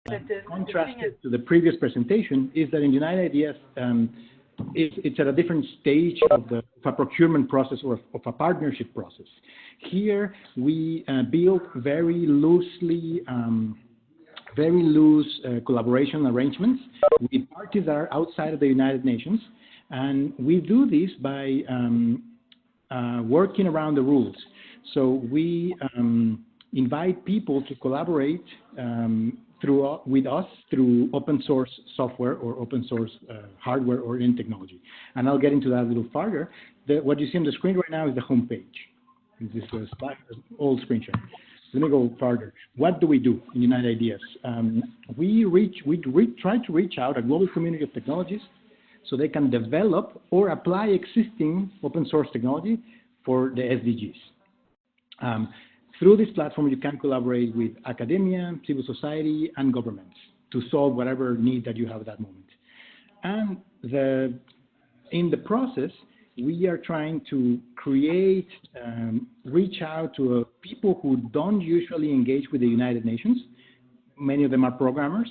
contrasted to the previous presentation is that in United Ideas, it's at a different stage of a procurement process or of a partnership process. Here, we build very loose collaboration arrangements with parties that are outside of the United Nations, and we do this by working around the rules. So we invite people to collaborate with us through open source software or open source hardware or in technology. And I'll get into that a little further. What you see on the screen right now is the home page. This is a old screenshot. Let me go further. What do we do in United Ideas? We try to reach out a global community of technologists so they can develop or apply existing open source technology for the SDGs. Through this platform, you can collaborate with academia, civil society, and governments to solve whatever need that you have at that moment. And in the process, we are trying to create, reach out to people who don't usually engage with the United Nations. Many of them are programmers.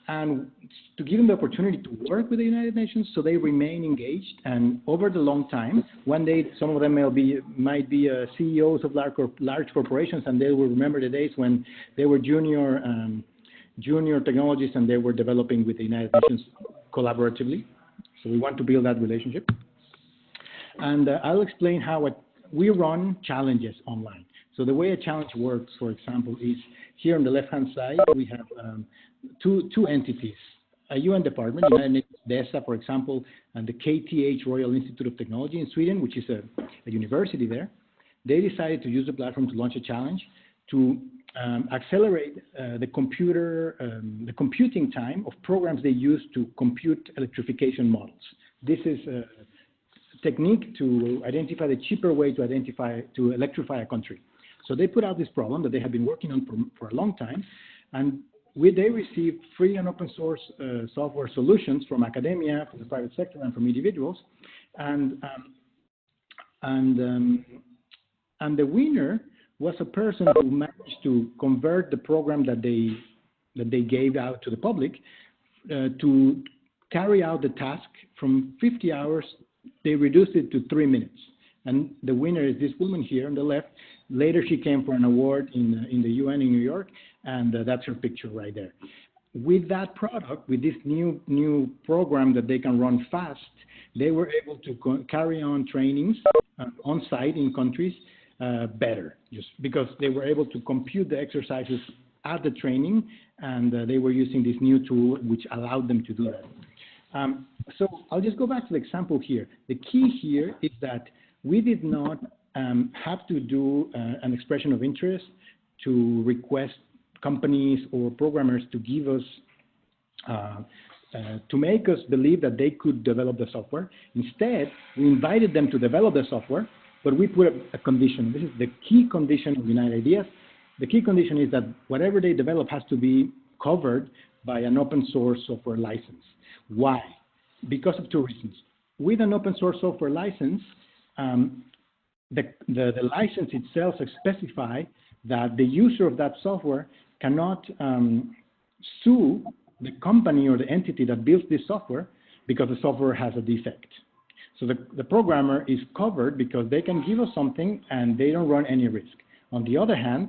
And to give them the opportunity to work with the United Nations so they remain engaged, and over the long time, one day some of them might be CEOs of large corporations, and they will remember the days when they were junior technologists and they were developing with the United Nations collaboratively. So we want to build that relationship. And I'll explain how we run challenges online. So the way a challenge works, for example, is here on the left-hand side, we have two entities, a UN department, United Nations DESA, for example, and the KTH Royal Institute of Technology in Sweden, which is a university there. They decided to use the platform to launch a challenge to accelerate the computing time of programs they use to compute electrification models. This is a technique to identify the cheaper way to electrify a country. So they put out this problem that they have been working on for a long time, and they received free and open source software solutions from academia, from the private sector, and from individuals, and the winner was a person who managed to convert the program that they gave out to the public to carry out the task from 50 hours. They reduced it to 3 minutes. And the winner is this woman here on the left. Later, she came for an award in the UN in New York, and that's her picture right there. With that product, with this new program that they can run fast, they were able to carry on trainings on site in countries better, just because they were able to compute the exercises at the training, and they were using this new tool which allowed them to do that. So I'll just go back to the example here. The key here is that we did not have to do an expression of interest to request companies or programmers to give us, to make us believe that they could develop the software. Instead, we invited them to develop the software, but we put a condition. This is the key condition of United Ideas. The key condition is that whatever they develop has to be covered by an open source software license. Why? Because of two reasons. With an open source software license, the license itself specifies that the user of that software cannot sue the company or the entity that built this software because the software has a defect. So the programmer is covered because they can give us something and they don't run any risk. On the other hand,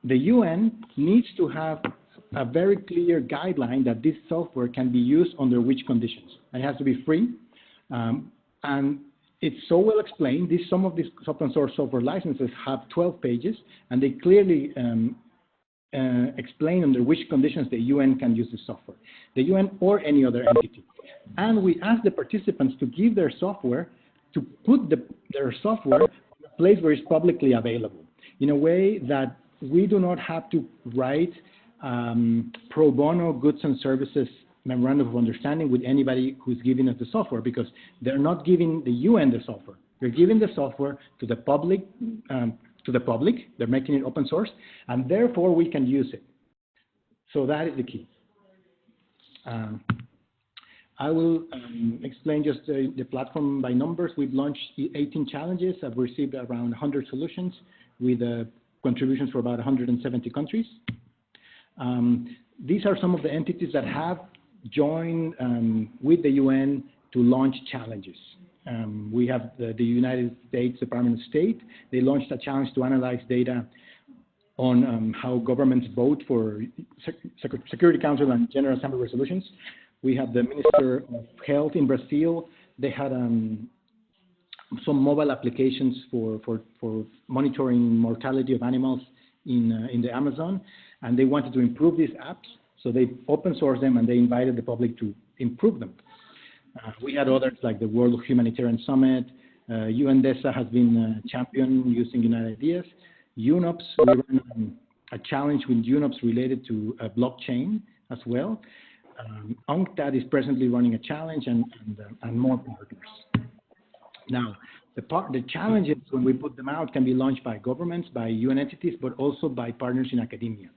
the UN needs to have a very clear guideline that this software can be used under which conditions. It has to be free, and it's so well explained. Some of these open source software licenses have 12 pages, and they clearly explain under which conditions the UN can use the software, the UN or any other entity. And we ask the participants to give their software, to put their software in a place where it's publicly available, in a way that we do not have to write pro bono goods and services memorandum of understanding with anybody who's giving us the software, because they're not giving the UN the software. They're giving the software to the public. They're making it open source, and therefore we can use it. So that is the key. I will explain just the platform by numbers. We've launched 18 challenges. I've received around 100 solutions with contributions for about 170 countries. These are some of the entities that have joined with the UN to launch challenges. We have the United States Department of State. They launched a challenge to analyze data on how governments vote for Security Council and General Assembly resolutions. We have the Minister of Health in Brazil. They had some mobile applications for monitoring mortality of animals in the Amazon, and they wanted to improve these apps, so they open sourced them and they invited the public to improve them. We had others like the World Humanitarian Summit. UNDESA has been a champion using United Ideas. UNOPS, we ran a challenge with UNOPS related to blockchain as well. OICT is presently running a challenge and more partners. Now, the challenges when we put them out can be launched by governments, by UN entities, but also by partners in academia.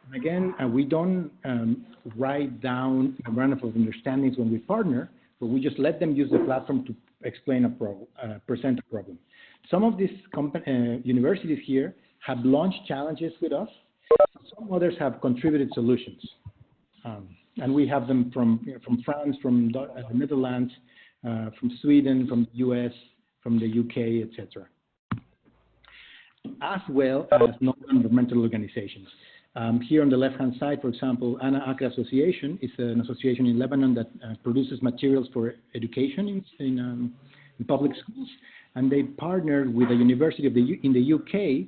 And again, we don't write down memorandum of understandings when we partner, but we just let them use the platform to explain present a problem. Some of these universities here have launched challenges with us. Some others have contributed solutions. And we have them from France, from the Netherlands, from Sweden, from the US, from the UK, etc. As well as non-governmental organizations. Here on the left-hand side, for example, Ana Akra Association is an association in Lebanon that produces materials for education in public schools. And they partnered with a university in the UK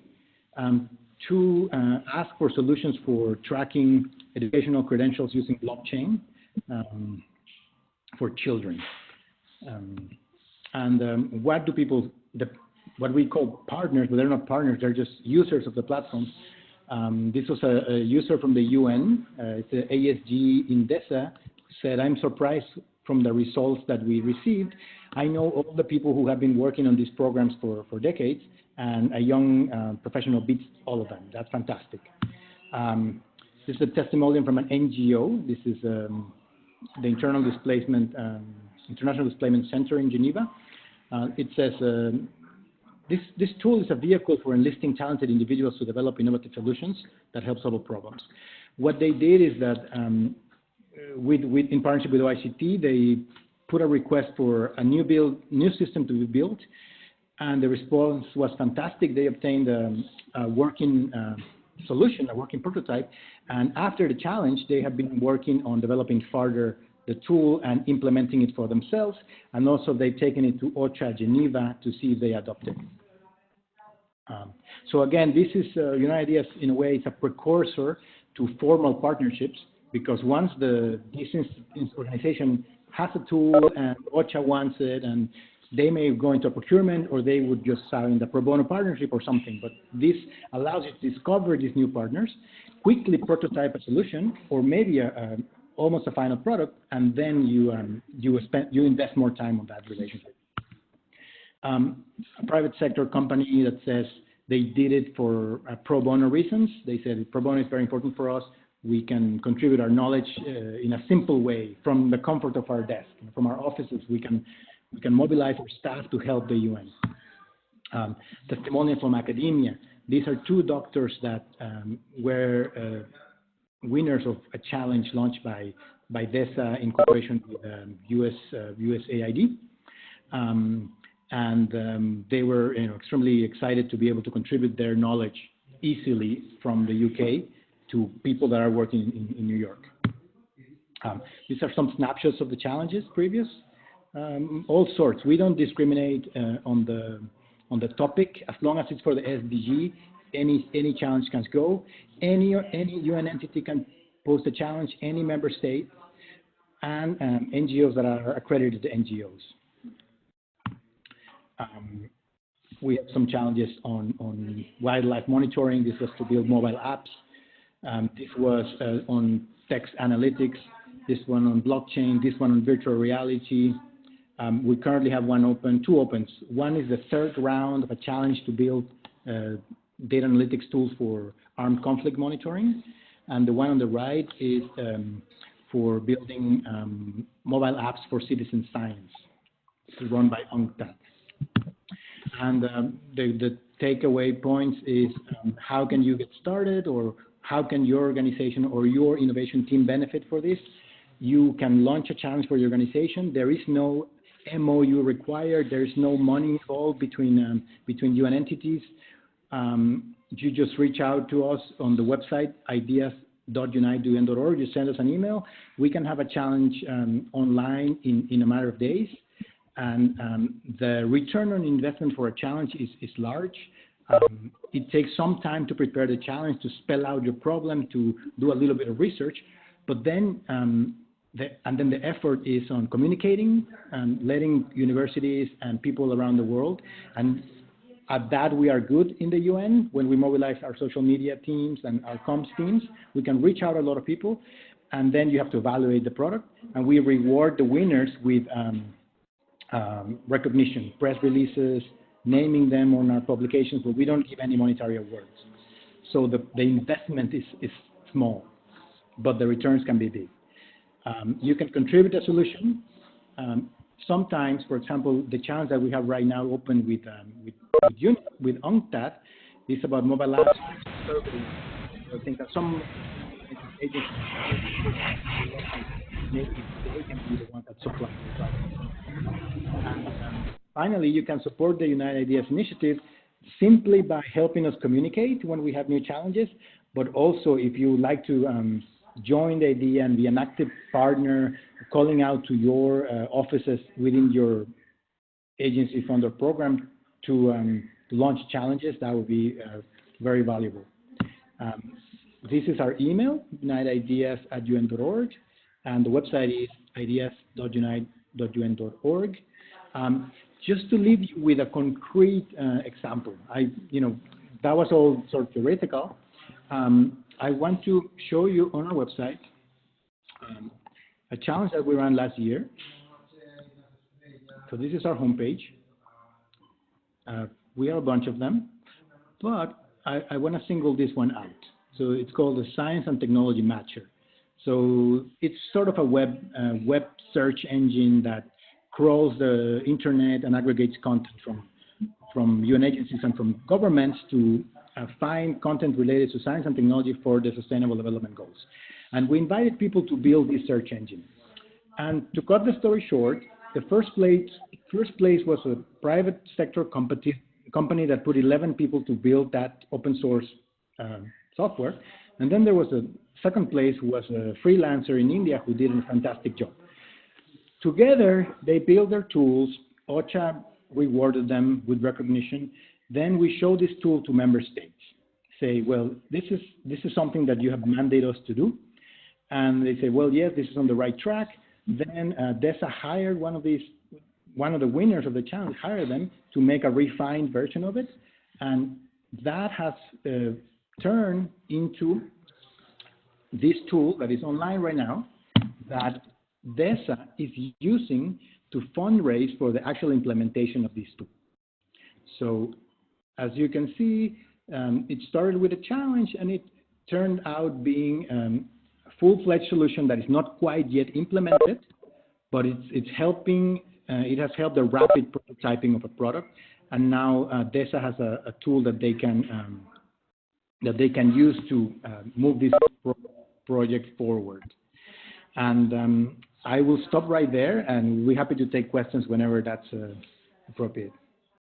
to ask for solutions for tracking educational credentials using blockchain for children. What do people, what we call partners, but they're not partners, they're just users of the platform. This was a user from the UN, it's the ASG Indesa, said, I'm surprised from the results that we received. I know all the people who have been working on these programs for decades, and a young professional beats all of them. That's fantastic. This is a testimonial from an NGO. This is the International Displacement Center in Geneva. It says, this tool is a vehicle for enlisting talented individuals to develop innovative solutions that help solve problems. What they did is that, in partnership with OICT, they put a request for a new system to be built, and the response was fantastic. They obtained a working solution, a working prototype, and after the challenge, they have been working on developing further the tool and implementing it for themselves, and also they've taken it to OCHA Geneva to see if they adopt it. So again, this is United Ideas, in a way, it's a precursor to formal partnerships, because once this organization has a tool and OCHA wants it, and they may go into a procurement, or they would just sign the pro bono partnership or something. But this allows you to discover these new partners, quickly prototype a solution, or maybe almost a final product, and then you invest more time on that relationship. A private sector company that says they did it for pro bono reasons. They said pro bono is very important for us. We can contribute our knowledge in a simple way from the comfort of our desk, from our offices. We can mobilize our staff to help the UN. Testimonial from academia. These are two doctors that were winners of a challenge launched by DESA in cooperation with USAID. They were extremely excited to be able to contribute their knowledge easily from the UK to people that are working in New York. These are some snapshots of the challenges previous. All sorts. We don't discriminate on the topic. As long as it's for the SDG, any challenge can go. Any UN entity can post a challenge, any member state, and NGOs that are accredited NGOs. We have some challenges on wildlife monitoring. This was to build mobile apps. This was on text analytics. This one on blockchain. This one on virtual reality. We currently have two opens. One is the third round of a challenge to build data analytics tools for armed conflict monitoring. And the one on the right is for building mobile apps for citizen science. This is run by OICT. And the takeaway points is how can you get started, or how can your organization or your innovation team benefit for this? You can launch a challenge for your organization. There is no MOU required. There is no money involved between UN entities. You just reach out to us on the website, ideas.uniteun.org. You send us an email. We can have a challenge online in a matter of days. And the return on investment for a challenge is large. It takes some time to prepare the challenge, to spell out your problem, to do a little bit of research. But then the effort is on communicating and letting universities and people around the world. And at that, we are good in the UN. When we mobilize our social media teams and our comms teams, we can reach out a lot of people. And then you have to evaluate the product. And we reward the winners with recognition, press releases, naming them on our publications, but we don't give any monetary awards. So the investment is small, but the returns can be big. You can contribute a solution. Sometimes, for example, the challenge that we have right now open with UNCTAD is about mobile apps surveys. I think that some agencies maybe they can be the ones that supply the product. And finally, you can support the United Ideas initiative simply by helping us communicate when we have new challenges, but also if you would like to join the idea and be an active partner, calling out to your offices within your agency funder program to launch challenges, that would be very valuable. This is our email, unitedideas@un.org, and the website is ideas.unite.un.org. Just to leave you with a concrete example, that was all sort of theoretical. I want to show you on our website a challenge that we ran last year. So this is our homepage. We have a bunch of them, but I want to single this one out. So it's called the Science and Technology Matcher. So it's sort of a web search engine that crawls the internet and aggregates content from UN agencies and from governments to find content related to science and technology for the Sustainable Development Goals. And we invited people to build this search engine. And to cut the story short, the first place was a private sector company that put 11 people to build that open source software. And then there was a second place who was a freelancer in India who did a fantastic job. Together, they built their tools. OCHA rewarded them with recognition. Then we show this tool to member states. Say, well, this is something that you have mandated us to do. And they say, well, yes, this is on the right track. Then DESA hired one of the winners of the challenge, hired them to make a refined version of it. And that has turned into this tool that is online right now that DESA is using to fundraise for the actual implementation of this tool. So as you can see, it started with a challenge and it turned out being a full-fledged solution that is not quite yet implemented, but it's helping, it has helped the rapid prototyping of a product. And now DESA has a tool that they can use to move this project forward. And I will stop right there, and we're happy to take questions whenever that's appropriate.